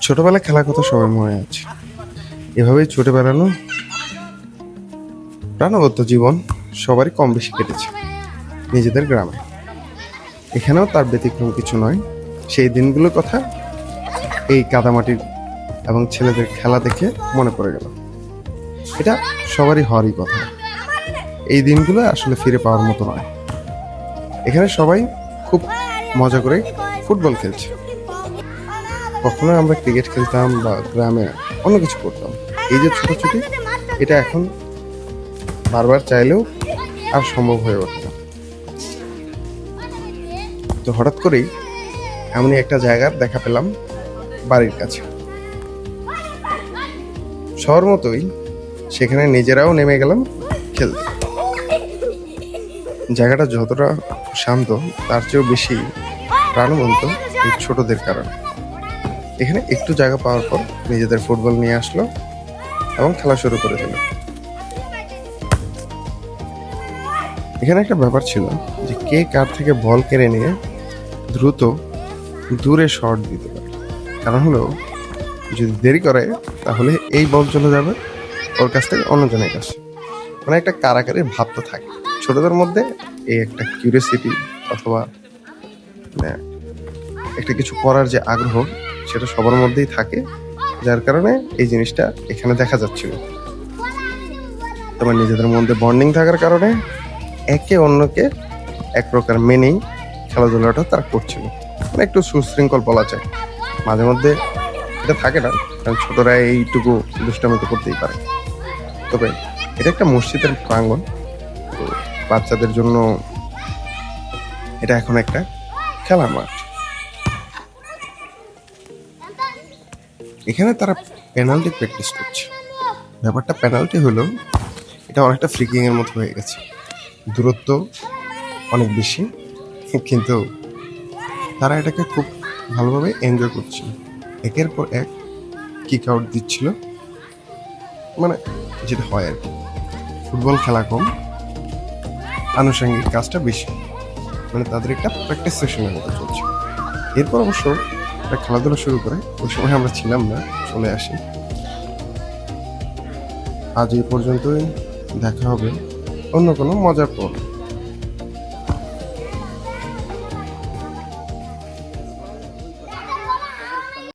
ছোটবেলায় খেলার কথা সবার মনে আছে। এভাবেই ছুটে বেড়ানো প্রাণবন্ত জীবন সবারই কম বেশি কেটেছে নিজেদের গ্রামে। এখানেও তার ব্যতিক্রম কিছু নয়। সেই দিনগুলোর কথা এই কাদামাটির এবং ছেলেদের খেলা দেখে মনে পড়ে গেল। এটা সবারই হওয়ারই কথা। এই দিনগুলো আসলে ফিরে পাওয়ার মতো নয়। এখানে সবাই খুব মজা করে ফুটবল খেলছে। কখনো আমরা ক্রিকেট খেলতাম বা গ্রামে অন্য কিছু করতাম। এই যে ছোটাছুটি, এটা এখন বারবার চাইলেও আর সম্ভব হয়ে ওঠে না। তো হঠাৎ করেই এমনই একটা জায়গার দেখা পেলাম বাড়ির কাছে। শহর মতোই সেখানে নিজেরাও নেমে গেলাম খেলতে। জায়গাটা যতটা শান্ত তার চেয়েও বেশি প্রাণবন্ত এই ছোটদের কারণে। এখানে একটু জায়গা পাওয়ার পর নিজেদের ফুটবল নিয়ে আসলো এবং খেলা শুরু করে দিল। এখানে একটা ব্যাপার ছিল যে কে কার থেকে বল কেড়ে নিয়ে দ্রুত দূরে শট দিতে পারে। কারণ হলো যদি দেরি করে তাহলে এই বল চলে যাবে ওর কাছ থেকে অন্যজনের কাছে। মানে একটা কারাকারির ভাব তো থাকে ছোটদের মধ্যে। এই একটা কিউরিয়াসিটি অথবা মানে একটা কিছু করার যে আগ্রহ, সেটা সবার মধ্যেই থাকে। যার কারণে এই জিনিসটা এখানে দেখা যাচ্ছিল। তোমার নিজেদের মধ্যে বন্ডিং থাকার কারণে একে অন্যকে এক প্রকার মেনেই খেলাধুলাটা তারা করছিল। মানে একটু সুশৃঙ্খল বলা যায়। মাঝে মধ্যে এটা থাকে না, কারণ ছোটরা এইটুকু দুষ্টামি তো করতেই পারে। তবে এটা একটা মসজিদের প্রাঙ্গণ, তো বাচ্চাদের জন্য এটা এখন একটা খেলার মাঠ। এখানে তারা পেনাল্টি প্র্যাকটিস করছে। ব্যাপারটা পেনাল্টি হলো এটা অনেকটা ফ্রিকিং এর মতো হয়ে গেছে। দূরত্ব অনেক বেশি, কিন্তু তারা এটাকে খুব ভালোভাবে এনজয় করছিল। একের পর এক কিক আউট দিচ্ছিল। মানে যেটা হয় আর কি, ফুটবল খেলা কম, আনুষঙ্গিক কাজটা বেশি। মানে তাদের একটা প্র্যাকটিস সেশনের মতো চলছে। এরপর অবশ্য খেলাধুলা শুরু করে। ওই সময় আমরা ছিলাম না, চলে আসি। আজ এই পর্যন্তই, দেখা হবে অন্য কোনো মজার পর।